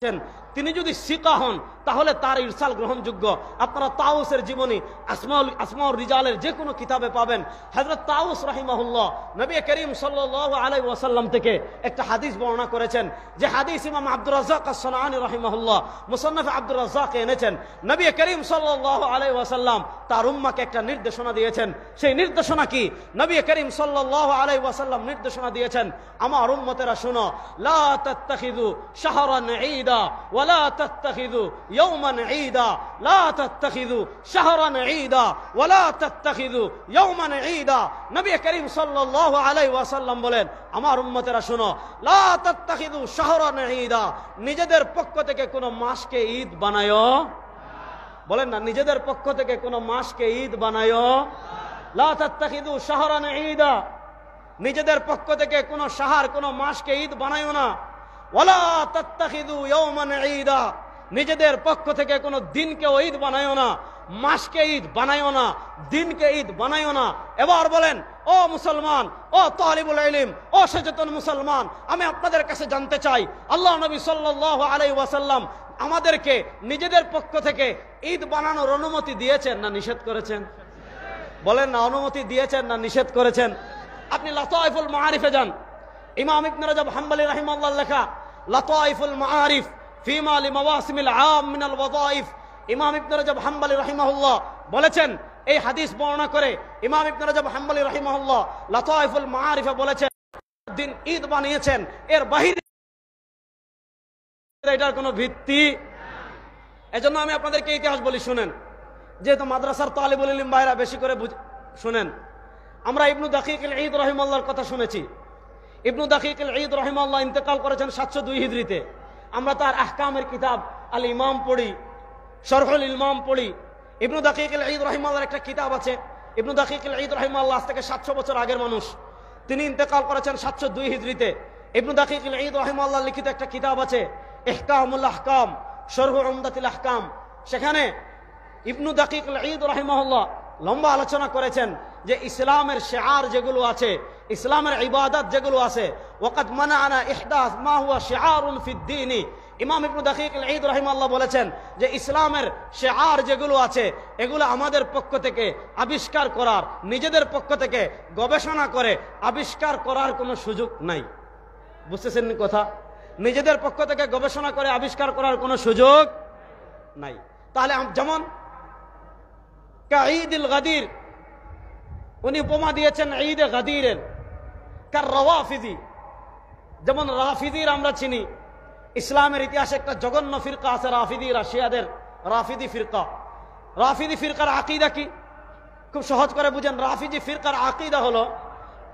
তিনি যদি সিকা হন তাহলে তার ইরসাল গ্রহণযোগ্য। আপনারা তাউসের জীবনী আসমাউর রিজালের যে কোনো কিতাবে পাবেন। হযরত তাউস রাহিমাহুল্লাহ নবী করিম সাল্লাল্লাহু আলাইহি ওয়াসাল্লাম থেকে একটা হাদিস বর্ণনা করেছেন, যে হাদিস ইমাম আব্দুর রাজ্জাক আস-সানাআনী রাহিমাহুল্লাহ মুসান্নাফ আব্দুর রাজ্জাকে এনেছেন। নবী করিম সাল্লাল্লাহু আলাইহি ওয়াসাল্লাম তার উম্মাহকে একটা নির্দেশনা দিয়েছেন। সেই নির্দেশনা কি? নবী করিম সাল্লাল্লাহু আলাইহি ওয়াসাল্লাম নির্দেশনা দিয়েছেন, আমার উম্মতেরা শুনো, লা তাত্তাখিযু শাহরান ঈদা ওয়ালা তাত্তাখিযু ইয়াওমান ঈদা, লা তাত্তাখিযু শাহরান ঈদা ওয়ালা তাত্তাখিযু ইয়াওমান ঈদা। নবী করিম সাল্লাল্লাহু আলাইহি ওয়াসাল্লাম বলেন, আমার উম্মতেরা শুনো, লা তাত্তাখিযু শাহরান ঈদা, নিজেদের পক্ষ থেকে কোনো মাসকে ঈদ বানায়ো। বলেন না, নিজেদের পক্ষ থেকে কোনো মাসকে ঈদ বানায়ো। লা তাত্তাখিযু শাহরান ঈদা, নিজেদের পক্ষ থেকে কোনো শাহর কোনো মাসকে ঈদ বানায়ো না। ওয়ালা তাত্তাখিযু ইয়াওমান ঈদা, নিজেদের পক্ষ থেকে কোনো দিনকে ঈদ বানায়ো না, মাসকে ঈদ বানায়ো না, দিনকে ঈদ বানায়ো না। এবার বলেন, ও মুসলমান, ও তালিবুল ইলম, ও সচেতন মুসলমান, আমি আপনাদের কাছে জানতে চাই, আল্লাহ নবী সাল্লাল্লাহু আলাইহি ওয়াসাল্লাম আমাদেরকে নিজেদের পক্ষ থেকে ঈদ বানানোর অনুমতি দিয়েছেন না নিষেধ করেছেন? বলেন না, অনুমতি দিয়েছেন না নিষেধ করেছেন? আপনি লাতাইফুল মাআরিফে যান, ইমাম ইবনে রাজব হাম্বলী রাহিমাহুল্লাহ লেখা লাতাইফুল মাআরিফ ফিমা লিমাওয়াসিমিল আম মিনাল ওয়াযাইফ। ইমাম ইবনে রাজব হাম্বলী রাহিমাহুল্লাহ বলেছেন, এই হাদিস বর্ণনা করে ইমাম ইবনে রাজব হাম্বলী রাহিমাহুল্লাহ লাতাইফুল মাআরিফে বলেছেন, দিন ঈদ বানিয়েছেন, এর বাহিরে এটার কোনো ভিত্তি। এজন্য আমি আপনাদেরকে ইতিহাস বলি, শুনেন, যেহেতু মাদ্রাসার তালিবুল ইলম ভাইরা বেশি করে শুনেন। আমরা ইবনু দাকিক আল ঈদ রাহিমাহুল্লাহর কথা শুনেছি। ইবনু দাকিক আল ঈদ রাহিমাহুল্লাহ ইন্তেকাল করেছেন 702 হিজরিতে। আমরা তার আহকামের কিতাব আল ইমাম পড়ি, শরহুল ইলমাম পড়ি। ইবনু দাকিক আল ঈদ রাহিমাহুল্লাহর একটা কিতাব আছে। ইবনু দাকিক আল ঈদ রাহিমাহুল্লাহ আজ থেকে 700 বছর আগের মানুষ, তিনি ইন্তেকাল করেছেন 702 হিজরিতে। ইবনু দাকিক আল ঈদ রাহিমাহুল্লাহ লিখিত একটা কিতাব আছে ইহকামুল আহকাম, শরহু উমদাতুল আহকাম। সেখানে ইবনু দাকিক আল ঈদ রাহিমাহুল্লাহ লম্বা আলোচনা করেছেন যে ইসলামের শিআর যেগুলো আছে, ইসলামের ইবাদত যেগুলো আছে, ওয়াকাদ মানাআনা ইহদাস মা হুয়া শিআরুন ফিদ-দীন। ইমাম ইবনু দাকিক আল ঈদ রাহিমাহুল্লাহ বলেছেন যে ইসলামের শিআর যেগুলো আছে এগুলো আমাদের পক্ষ থেকে আবিষ্কার করার, নিজেদের পক্ষ থেকে গবেষণা করে আবিষ্কার করার কোনো সুযোগ নাই। বুঝতেছেন কথা? নিজেদের পক্ষ থেকে গবেষণা করে আবিষ্কার করার কোনো সুযোগ নাই। তাহলে যেমন ঈদুল গাদির, উনি উপমা দিয়েছেন ঈদে গাদিরের, কার রাওয়াফিজি, যেমন রাফিদির আমরা চিনি। ইসলামের ইতিহাসে একটা জঘন্য ফিরকা আছে রাফিদিরা, শিয়াদের রাফিদি ফিরকা। রাফিদি ফিরকার আকীদা কি? খুব সহজ করে বুঝেন। রাফিদি ফিরকার আকীদা হলো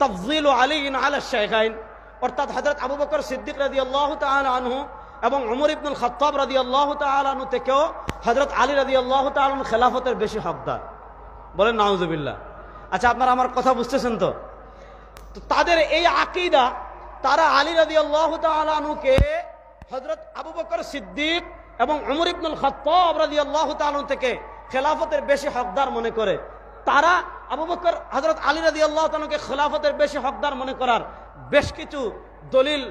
তাফযীলু আলী আলা শাইখাইন, অর্থাৎ হযরত আবু বকর সিদ্দিক রাদিয়াল্লাহু তাআলা আনহু এবং ওমর ইবনুল খাত্তাব রাদিয়াল্লাহু তাআলা আনহু থেকেও হযরত আলী রাদিয়াল্লাহু তাআলা আনহু খেলাফতের বেশি হকদার। বলেন নাউযুবিল্লাহ। আচ্ছা, আপনারা আমার কথা বুঝতেছেন তো? তাদের এই আকীদা, তারা আলী রাদিয়াল্লাহু তাআলা আনহুকে হযরত আবু বকর সিদ্দিক এবং ওমর ইবনুল খাত্তাব রাদিয়াল্লাহু তাআলা আনহু থেকে খেলাফতের বেশি হকদার মনে করে। তারা আবু বকর হযরত আলী রাদিয়াল্লাহু তাআলা আনহুকে খেলাফতের বেশি হকদার মনে করার বেশ কিছু দলিল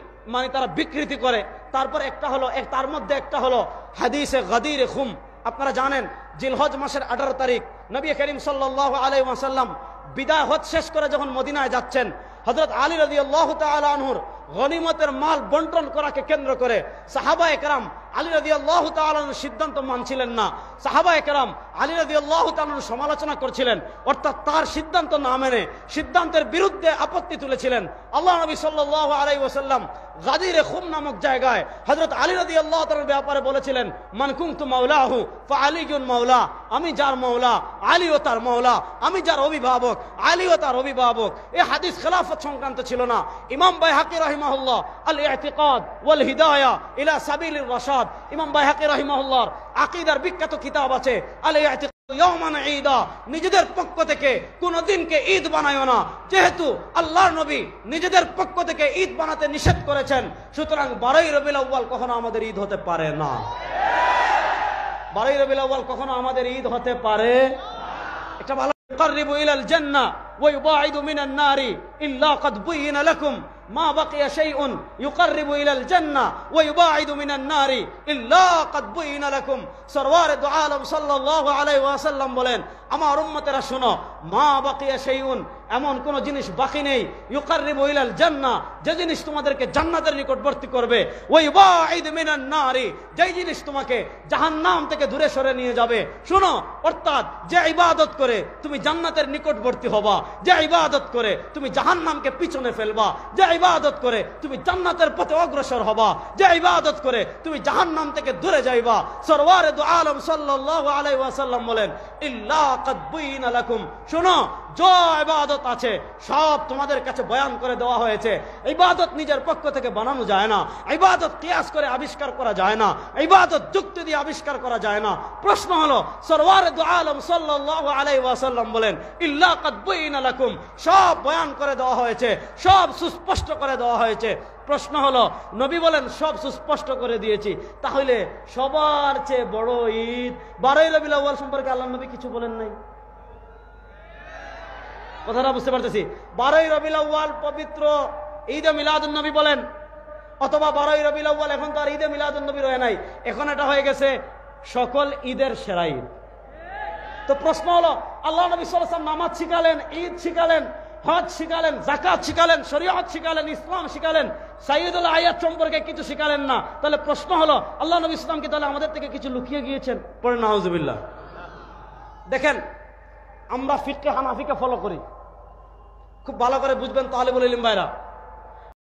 তারা বিকৃতি করে। তারপর একটা হলো, তার মধ্যে একটা হলো হাদিসে গাদির খুম। আপনারা জানেন জিলহজ মাসের 18 তারিখ নবী করিম সাল্লাল্লাহু আলাইহি ওয়াসাল্লাম বিদায় হজ শেষ করে যখন মদিনায় যাচ্ছেন, হযরত আলী রাদিয়াল্লাহু তাআলা আনহুর গনিমতের মাল বন্টন করাকে কেন্দ্র করে সাহাবায়ে কেরাম আলী রাদিয়াল্লাহু তাআলা আনহুর সিদ্ধান্ত মানছিলেন না। সাহাবায়ে কেরাম আলী রাদিয়াল্লাহু তাআলা আনহুর সমালোচনা করছিলেন, অর্থাৎ তার সিদ্ধান্ত না মেনে সিদ্ধান্তের বিরুদ্ধে আপত্তি তুলেছিলেন। আল্লাহ নবী সাল্লাল্লাহু আলাইহি ওয়াসাল্লাম গাদিরে খুম নামক জায়গায় হযরত আলী রাদিয়াল্লাহু তাআলার ব্যাপারে বলেছিলেন, মান কুনতু মাওলাহু ফাআলিয়ুন মাওলা, আমি যার মাওলা আলীও তার মাওলা, আমি যার অভিভাবক আলীও তার অভিভাবক। এই হাদিস খেলাফত সংক্রান্ত ছিল না। ইমাম বাইহাকি রাহিমাহুল্লাহ আল ইতিকাদ ওয়াল হিদায়া ইলা সাবিলির রাশাদ, ইমাম বাইহাকি রাহিমাহুল্লাহর আকীদার বিখ্যাত কিতাব আছে আল ইতিকাদ ইয়াওমান ঈদা, নিজেদের পক্ষ থেকে কোন দিনকে ঈদ বানায়ো না। যেহেতু আল্লাহর নবী নিজেদের পক্ষ থেকে ঈদ বানাতে নিষেধ করেছেন, সুতরাং 12ই রবিউল আউয়াল কখনো আমাদের ঈদ হতে পারে না। 12ই রবিউল আউয়াল কখনো আমাদের ঈদ হতে পারে এটা ভালো। يقرب إلى الجنة ويباعد من النار ইল্লা ক্বাদ বুয়িনা লাকুম মা বাকিয়া শাইউন ইউকাররিবু ইলাল জান্নাহ ওয়া ইউবাইদু মিনান নারি ইল্লা ক্বাদ বুয়িনা লাকুম। সরওয়ারে দু আলম সাল্লাল্লাহু আলাইহি ওয়াসাল্লাম বলেন, আমার উম্মতেরা শোনো, মা বাকিয়া শাইউন, এমন কোন জিনিস বাকি নেই, ইউকাররিবু ইলাল জান্নাহ, যে জিনিস তোমাদেরকে জান্নাতের নিকটবর্তী করবে, ওয়া ইউবাইদু মিনান নারি, যে জিনিস তোমাকে জাহান্নাম থেকে দূরে সরে নিয়ে যাবে। শোনো, অর্থাৎ যে ইবাদত করে তুমি জান্নাতের নিকটবর্তী হবা, যে ইবাদত করে তুমি জাহান্নামকে পিছনে ফেলবা, যে ইবাদত করে তুমি জান্নাতের পথে অগ্রসর হবা, যে ইবাদত করে তুমি জাহান্নাম থেকে দূরে যাইবা। সরওয়ারে দু আলম সাল্লাল্লাহু আলাইহি ওয়াসাল্লাম বলেন, ইল্লা ক্বাদ বুয়িনা লাকুম, শোনো, যে ইবাদত আছে সব তোমাদের কাছে বয়ান করে দেওয়া হয়েছে। ইবাদত নিজের পক্ষ থেকে বানানো যায় না, ইবাদত কিয়াস করে আবিষ্কার করা যায় না, ইবাদত যুক্তি দিয়ে আবিষ্কার করা যায় না। প্রশ্ন হলো, সরওয়ারে দু আলম সাল্লাল্লাহু আলাইহি ওয়াসাল্লাম বলেন, ইল্লা ক্বাদ বুয়িনা লাকুম, সব বয়ান করে দেওয়া হয়েছে, সব সুস্পষ্ট করে দেওয়া হয়েছে। প্রশ্ন হলো, নবী বলেন সব সুস্পষ্ট করে দিয়েছি, তাহলে সবার চেয়ে বড় ঈদ 12ই রবিউল আউয়াল সম্পর্কে আল্লাহর নবী কিছু বলেন নাই? কথাটা বুঝতে পারতেছি? 12ই রবিউল আউয়াল পবিত্র ঈদে মিলাদুন নবী বলেন, অথবা 12ই রবিউল আউয়াল, এখন তো আর ঈদে মিলাদুন নবী রয়ে নাই, এখন এটা হয়ে গেছে সকল ঈদের সেরা ঈদ। তো প্রশ্ন হলো, আল্লাহ নবী সাল্লাল্লাহু আলাইহি ওয়াসাল্লাম নামাজ শিখালেন, ঈদ শিখালেন, হজ শিখালেন, যাকাত শিখালেন, শরীয়ত শিখালেন, ইসলাম শিখালেন, সাইয়্যিদুল আয়াত সম্পর্কে কিছু শিখালেন না। তাহলে প্রশ্ন হলো, আল্লাহ নবী ইসলাম কি তাহলে আমাদের থেকে কিছু লুকিয়ে গিয়েছেন? পড়ে নাউজুবিল্লাহ। দেখেন, আমরা ফিকহে হানাফিকে ফলো করি, খুব ভালো করে বুঝবেন তালিবুল ইলম ভাইরা।